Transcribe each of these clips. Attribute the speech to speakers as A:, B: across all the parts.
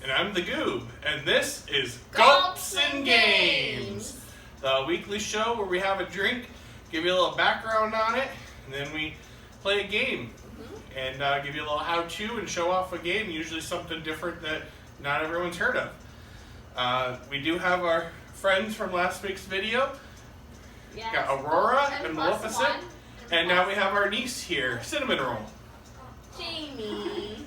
A: And I'm the Goob, and this is Gulps'n'Games, the weekly show where we have a drink, give you a little background on it, and then we play a game. And give you a little how-to and show off a game, usually something different that not everyone's heard of. We do have our friends from last week's video.
B: Yes.
A: Got Aurora and Maleficent.
B: One,
A: and now we have our niece here, Cinnamon Roll.
B: Jamie.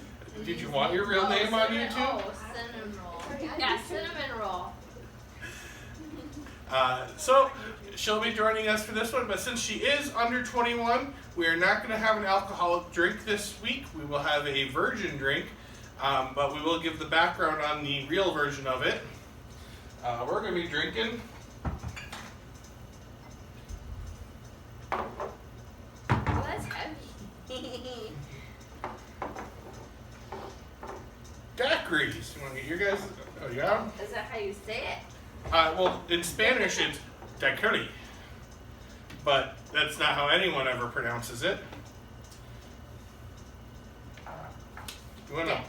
A: Did you want your real name on YouTube?
B: Oh, Cinnamon Roll. Yeah, Cinnamon Roll.
A: So she'll be joining us for this one, but since she is under 21, we are not going to have an alcoholic drink this week. We will have a virgin drink, but we will give the background on the real version of it. We're going to be drinking
B: That's heavy.
A: daiquiris. You want to get your guys? Oh, yeah?
B: Is that how you say it?
A: Well, in Spanish it's daiquiri, but that's not how anyone ever pronounces it. You want to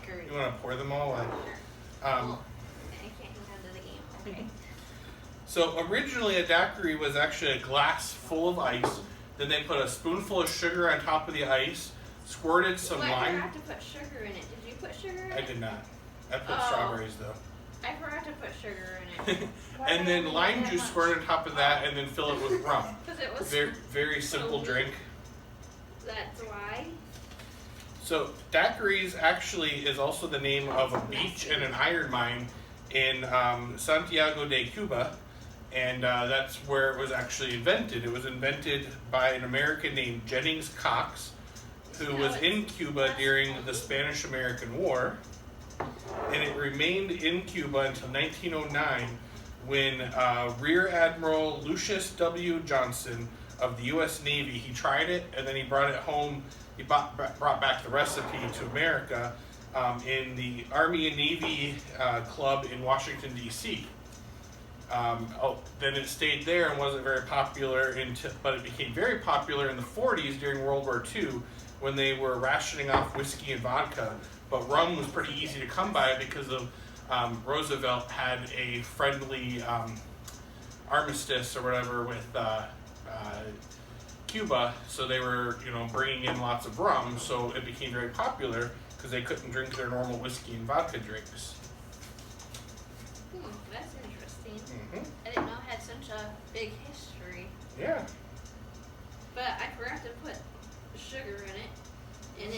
A: pour them all?
B: I can't handle the game. Okay.
A: So originally a daiquiri was actually a glass full of ice. Then they put a spoonful of sugar on top of the ice, squirted some
B: I
A: lime.
B: forgot to put sugar in it. Did you put sugar in it?
A: I did not. I put strawberries though.
B: I forgot to put sugar in it.
A: And then lime juice squirted on top of that, and then fill it with rum.
B: Because it was
A: Very, very simple drink.
B: That's why.
A: So daiquiris actually is also the name of a beach and an iron mine in Santiago de Cuba, and that's where it was actually invented. It was invented by an American named Jennings Cox, who was in Cuba during the Spanish-American War, and it remained in Cuba until 1909 when Rear Admiral Lucius W. Johnson of the U.S. Navy, he tried it and then he brought it home. He brought back the recipe to America in the Army and Navy Club in Washington, D.C. Then it stayed there and wasn't very popular, but it became very popular in the 40s during World War II when they were rationing off whiskey and vodka. But rum was pretty easy to come by because of Roosevelt had a friendly armistice or whatever with Cuba, so they were, bringing in lots of rum, so it became very popular because they couldn't drink their normal whiskey and vodka drinks.
B: That's interesting.
A: Mm-hmm.
B: I didn't know it had such a big history.
A: Yeah.
B: But I forgot to put sugar in it, and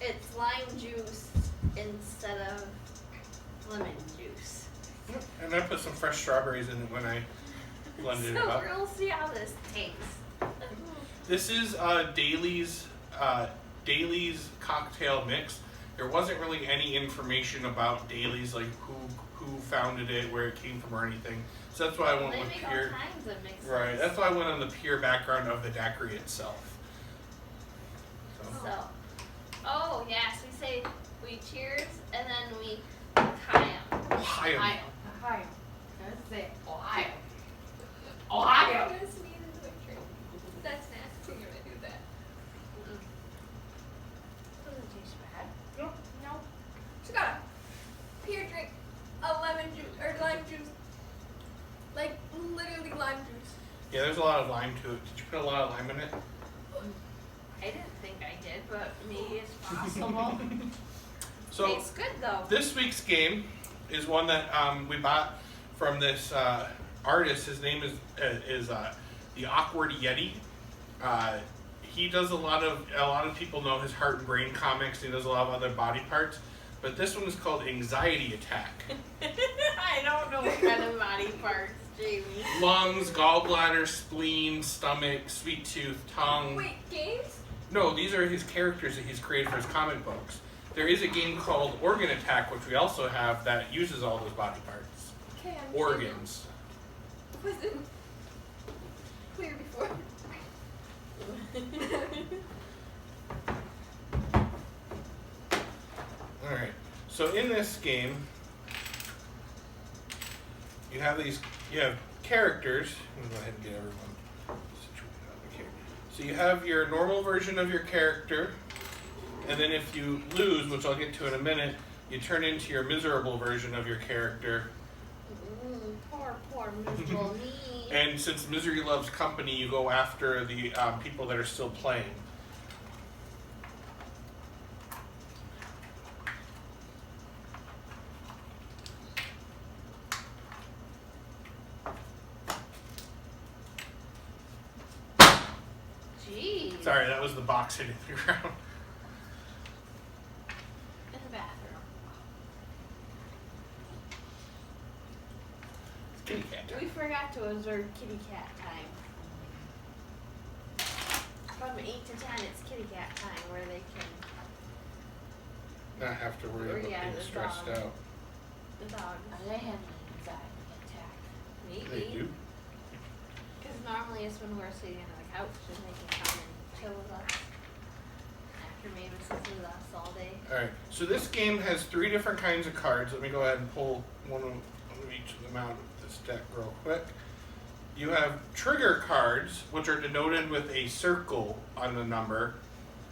B: it's lime juice instead of lemon juice.
A: And I put some fresh strawberries in it when I blended it up.
B: So we'll see how this tastes.
A: This is Daly's cocktail mix. There wasn't really any information about Daly's, like who founded it, where it came from, or anything. So that's why I went with
B: make
A: pure.
B: all kinds of mixes.
A: Right. That's why I went on the pure background of the daiquiri itself.
B: Oh yes, we cheers and then we Ohio.
A: Ohio.
C: Let's say Ohio. Ohio.
B: That's nasty.
C: You're gonna do that.
B: Doesn't taste bad.
A: No.
C: No. She got a pure drink of lemon juice or lime juice. Like literally lime juice.
A: Yeah, there's a lot of lime to it. Did you put a lot of lime in it?
B: I didn't think I did, but maybe it's possible.
A: So
B: Tastes good though.
A: this week's game is one that we bought from this artist. His name is the Awkward Yeti. He does a lot of people know his Heart and Brain comics. He does a lot of other body parts, but this one is called Anxiety Attack.
B: I don't know what kind of body parts, Jamie.
A: Lungs, gallbladder, spleen, stomach, sweet tooth, tongue.
C: Wait, games?
A: No, these are his characters that he's created for his comic books. There is a game called Organ Attack, which we also have, that uses all those body parts.
C: Okay, I'm
A: Organs.
C: Wasn't clear before.
A: Alright, so in this game, you have characters. I'm going to go ahead and get everyone situated over here. So you have your normal version of your character, and then if you lose, which I'll get to in a minute, you turn into your miserable version of your character.
B: Poor miserable me.
A: And since misery loves company, you go after the people that are still playing.
B: Jeez.
A: Sorry, that was the box hitting the ground.
B: In the bathroom.
A: Kitty cat time.
B: We forgot to observe kitty cat time. From 8 to 10, it's kitty cat time where they can.
A: Not have to worry about being
B: the
A: stressed
B: dog.
A: out.
B: The dogs.
D: Are they having an anxiety attack?
B: Maybe.
A: They do.
B: Because normally it's when we're sitting on the couch and they can come and chill with us. After maybe sits with us all day.
A: Alright, so this game has 3 different kinds of cards. Let me go ahead and pull one of each of them out of this deck real quick. You have trigger cards, which are denoted with a circle on the number.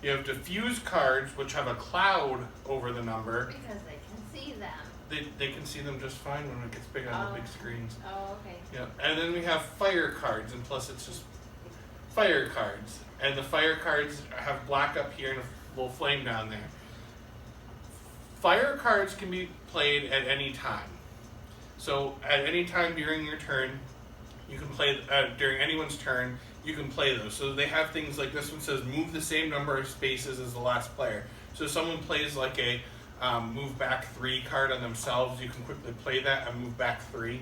A: You have diffuse cards, which have a cloud over the number.
B: Because they can see them.
A: They can see them just fine when it gets big on the big screens.
B: Oh, okay.
A: Yeah, and then we have fire cards, and plus it's just fire cards. And the fire cards have black up here and a little flame down there. Fire cards can be played at any time. So at any time during your turn, you can play, during anyone's turn, you can play those. So they have things like this one says move the same number of spaces as the last player. So if someone plays like a move back 3 card on themselves, you can quickly play that and move back 3.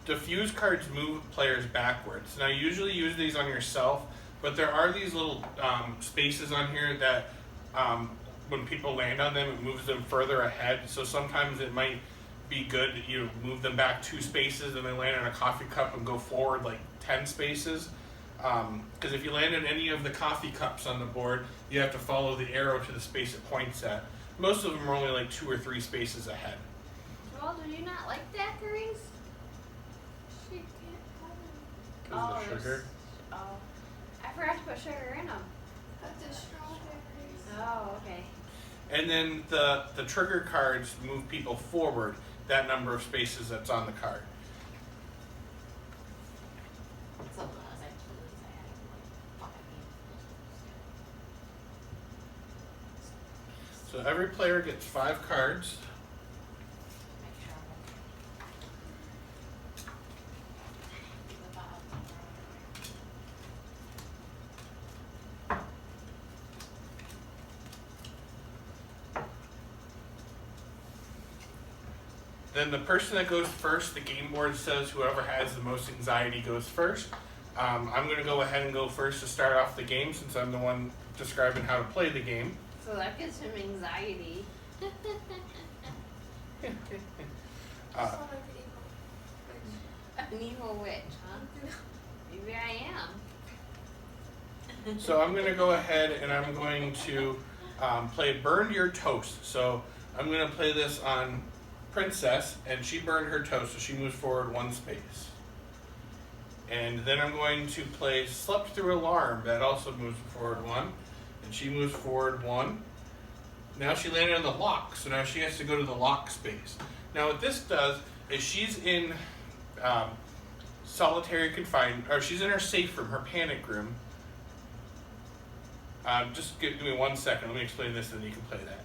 A: Diffuse cards move players backwards. Now you usually use these on yourself, but there are these little spaces on here that when people land on them, it moves them further ahead. So sometimes it might be good that you move them back 2 spaces and then land on a coffee cup and go forward like 10 spaces. Because if you land in any of the coffee cups on the board, you have to follow the arrow to the space it points at. Most of them are only like 2 or 3 spaces ahead.
B: Well, do you not like daiquiris?
C: She can't have them.
A: Because of the
B: there's-
A: sugar.
B: Oh. I forgot to put sugar in them.
C: That's a strawberries.
B: Oh, okay.
A: And then the trigger cards move people forward that number of spaces that's on the card.
D: So as I close, I had like 5
A: So every player gets 5 cards.
D: Make sure I'm okay. The bottom.
A: Then the person that goes first, the game board says whoever has the most anxiety goes first. I'm going to go ahead and go first to start off the game since I'm the one describing how to play the game.
B: So that gives him anxiety.
A: Uh,
C: Sound like an
B: An evil witch, huh?
C: evil.
B: Maybe I am.
A: so I'm going to go ahead and I'm going to play Burn Your Toast. So I'm going to play this on Princess, and she burned her toast, so she moves forward 1 space. And then I'm going to play Slept Through Alarm. That also moves forward 1, and she moves forward 1. Now she landed on the lock, so now she has to go to the lock space. Now what this does is she's in solitary confinement, or she's in her safe room, her panic room. Just give me 1 second. Let me explain this, and then you can play that.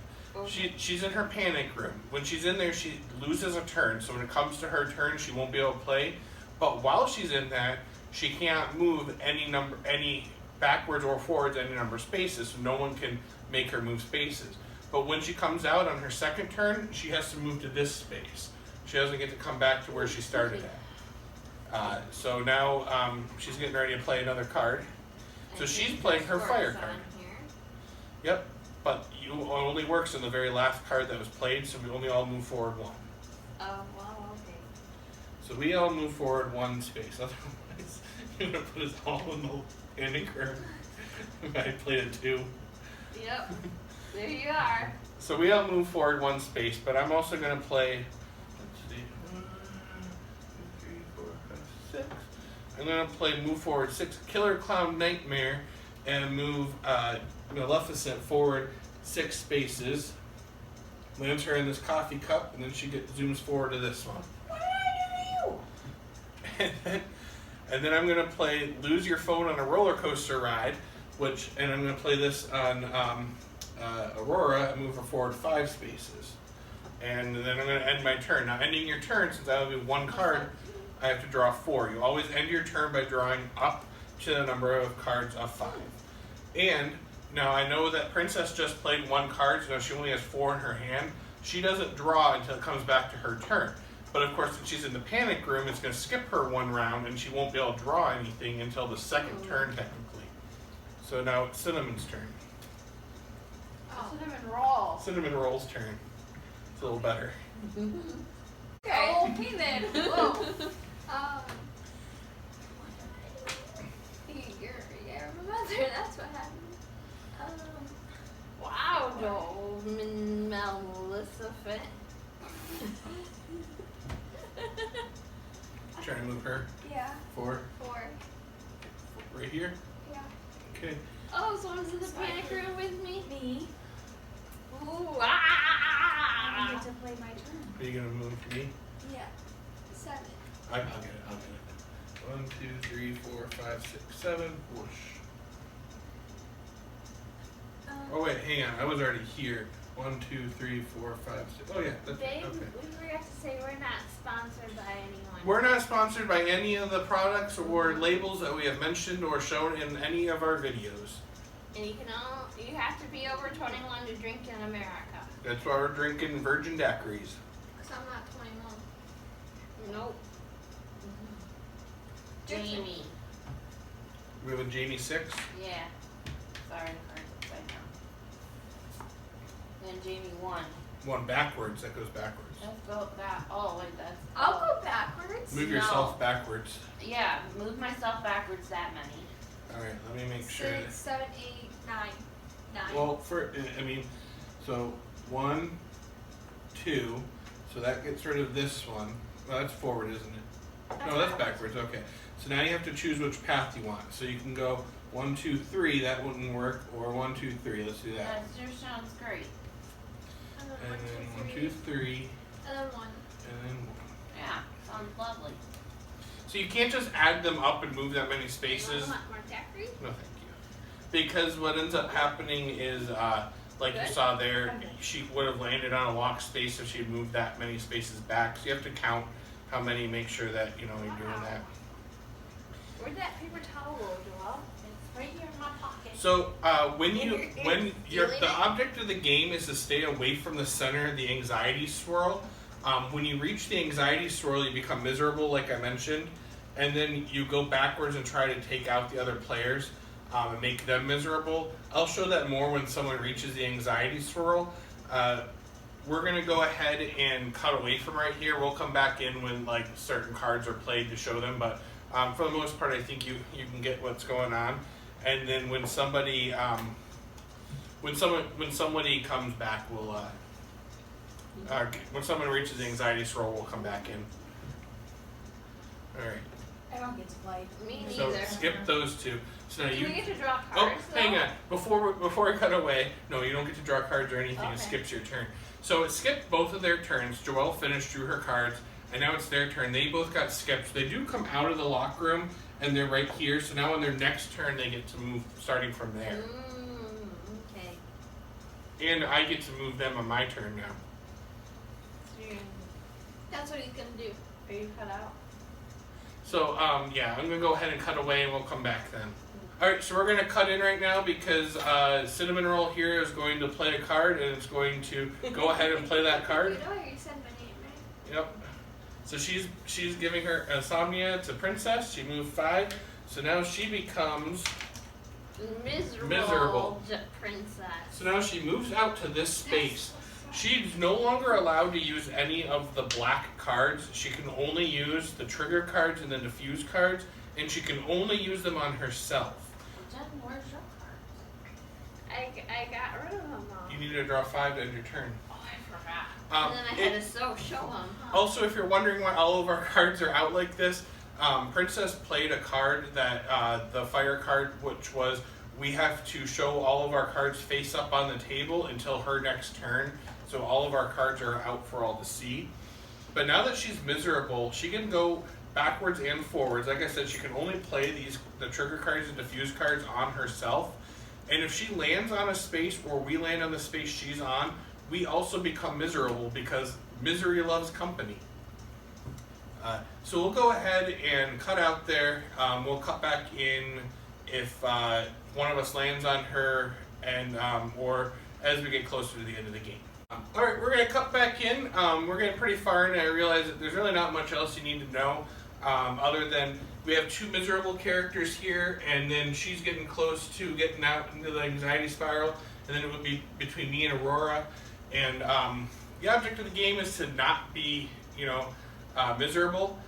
A: She's in her panic room. When she's in there, she loses a turn. So when it comes to her turn, she won't be able to play. But while she's in that, she can't move any backwards or forwards any number of spaces. So no one can make her move spaces. But when she comes out on her second turn, she has to move to this space. She doesn't get to come back to where she started at. So now she's getting ready to play another card. So
B: And
A: she's
B: his
A: playing her
B: score
A: fire
B: is
A: card.
B: on here.
A: Yep, but it only works in the very last card that was played, so we only all move forward 1.
B: Oh, well, okay.
A: So we all move forward 1 space. Otherwise, you're gonna put us all in the panic room. I played a 2.
B: Yep. There you are.
A: So we all move forward 1 space, but I'm also gonna play. Let's see. 1, 2, 3, 4, 5, 6. I'm gonna play move forward 6, Killer Clown Nightmare, and move Maleficent forward 6 spaces. lands her in this coffee cup, and then she zooms forward to this one.
C: What did I do to you?
A: And then I'm gonna play Lose Your Phone on a Roller Coaster Ride, and I'm gonna play this on Aurora and move her forward 5 spaces. And then I'm gonna end my turn. Now, ending your turn, since I only have 1 card, I have to draw 4. You always end your turn by drawing up to the number of cards of 5. And now I know that Princess just played 1 card, so now she only has 4 in her hand. She doesn't draw until it comes back to her turn. But of course, since she's in the panic room, it's going to skip her 1 round, and she won't be able to draw anything until the second turn, technically. So now it's Cinnamon's turn.
B: Cinnamon roll.
A: Cinnamon Roll's turn. It's a little better.
C: Okay then. Whoa. You're my mother. That's what happened.
B: Wow, no, Maleficent.
A: Trying to move her
C: Yeah.
A: 4
C: 4.
A: right here.
C: Yeah.
A: Okay.
B: Oh, someone's in the panic room with me?
D: Me.
B: Ooh,
D: I get
B: ah!
D: to play my turn.
A: Are you going to move me?
C: Yeah. 7.
A: I'll get it. 1, 2, 3, 4, 5, 6, 7. Whoosh. Oh wait, hang on. I was already here. 1, 2, 3, 4, 5, 6. Oh yeah, that's
B: Babe,
A: okay.
B: we forgot to say we're not sponsored by anyone.
A: We're not sponsored by any of the products or labels that we have mentioned or shown in any of our videos.
B: And you have to be over 21 to drink in America.
A: That's why we're drinking virgin daiquiris.
C: Because I'm not 21.
B: Nope.
D: Jamie.
A: We have a Jamie 6.
D: Yeah. Sorry, the card's upside down. Then Jamie 1.
A: 1 backwards. That goes backwards.
D: Let's go that. Oh, wait, that's.
C: I'll go backwards.
A: Move
D: No.
A: yourself backwards.
D: Yeah, move myself backwards that many.
A: All right, let me make sure.
C: 6, 7, 8, 9. 9.
A: Well, so 1, 2. So that gets rid of this one. Well, that's forward, isn't it? No, that's backwards. Okay. So now you have to choose which path you want. So you can go 1, 2, 3. That wouldn't work. Or 1, 2, 3. Let's do that.
D: That sure sounds great.
C: And then
A: And then 1, 2,
C: 2,
A: 3.
C: And then 1.
A: And then 1.
D: Yeah, sounds lovely.
A: So you can't just add them up and move that many spaces.
B: You want more daiquiri?
A: No, thank you. Because what ends up happening is, like you
B: Good.
A: saw there,
B: Okay.
A: she would have landed on a locked space if she had moved that many spaces back. So you have to count how many, make sure that you're doing that.
B: Where'd that paper towel go, Joel?
D: It's right here in my pocket.
A: So when
B: Feeling
A: the
B: it?
A: object of the game is to stay away from the center of the anxiety swirl. When you reach the anxiety swirl, you become miserable, like I mentioned, and then you go backwards and try to take out the other players and make them miserable. I'll show that more when someone reaches the anxiety swirl. We're gonna go ahead and cut away from right here. We'll come back in when like certain cards are played to show them, but for the most part, I think you can get what's going on. And then when somebody when somebody comes back, we'll when someone reaches the anxiety swirl, we'll come back in. All right.
D: I don't get to play.
B: Me
A: So
B: neither.
A: skip those two. So now
B: Do
A: you.
B: we get to draw
A: Oh,
B: cards?
A: hang on. Before I cut away, no, you don't get to draw cards or anything. It
B: Okay.
A: skips your turn. So it skipped both of their turns. Joelle finished, drew her cards, and now it's their turn. They both got skipped. They do come out of the lock room, and they're right here. So now on their next turn, they get to move starting from there.
B: Okay.
A: And I get to move them on my turn now.
C: That's what he's going to do.
B: Are you cut out?
A: So, yeah, I'm going to go ahead and cut away, and we'll come back then. Alright, so we're going to cut in right now because Cinnamon Roll here is going to play a card, and it's going to go ahead and play that card.
C: You know I already said my name, right?
A: Yep. So she's giving her insomnia to Princess. She moved 5. So now she becomes... Miserable.
B: Princess.
A: So now she moves out to this space. She's no longer allowed to use any of the black cards. She can only use the trigger cards and the diffuse cards, and she can only use them on herself.
D: Jen, where's your cards?
B: I got rid of them all.
A: You need to draw 5 to end your turn.
D: Oh, I forgot.
B: And then I had to show them. Huh?
A: Also, if you're wondering why all of our cards are out like this, Princess played a card that the fire card, which was we have to show all of our cards face up on the table until her next turn. So all of our cards are out for all to see. But now that she's miserable, she can go backwards and forwards. Like I said, she can only play the trigger cards and diffuse cards on herself. And if she lands on a space or we land on the space she's on, we also become miserable because misery loves company. So we'll go ahead and cut out there. We'll cut back in if one of us lands on her, and or as we get closer to the end of the game. All right, we're going to cut back in. We're getting pretty far, and I realize that there's really not much else you need to know other than we have two miserable characters here, and then she's getting close to getting out into the anxiety spiral, and then it would be between me and Aurora. And the object of the game is to not be, miserable.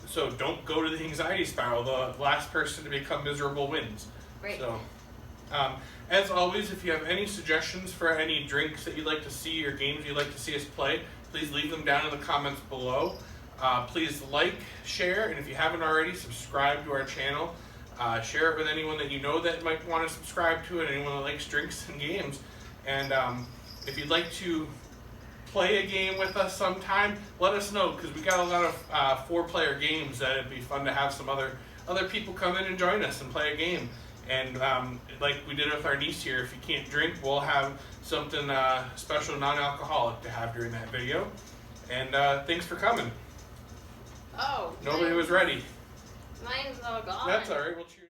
A: So don't go to the anxiety spiral. The last person to become miserable wins.
B: Right.
A: So, as always, if you have any suggestions for any drinks that you'd like to see or games you'd like to see us play, please leave them down in the comments below. Please like, share, and if you haven't already, subscribe to our channel. Share it with anyone that you know that might want to subscribe to it, anyone that likes drinks and games. And if you'd like to play a game with us sometime, let us know, because we got a lot of 4-player games that it'd be fun to have some other people come in and join us and play a game. And like we did with our niece here, if you can't drink, we'll have something special non-alcoholic to have during that video. And thanks for coming.
B: Oh.
A: Nobody was ready.
B: Mine's all gone.
A: That's all right. We'll cheers.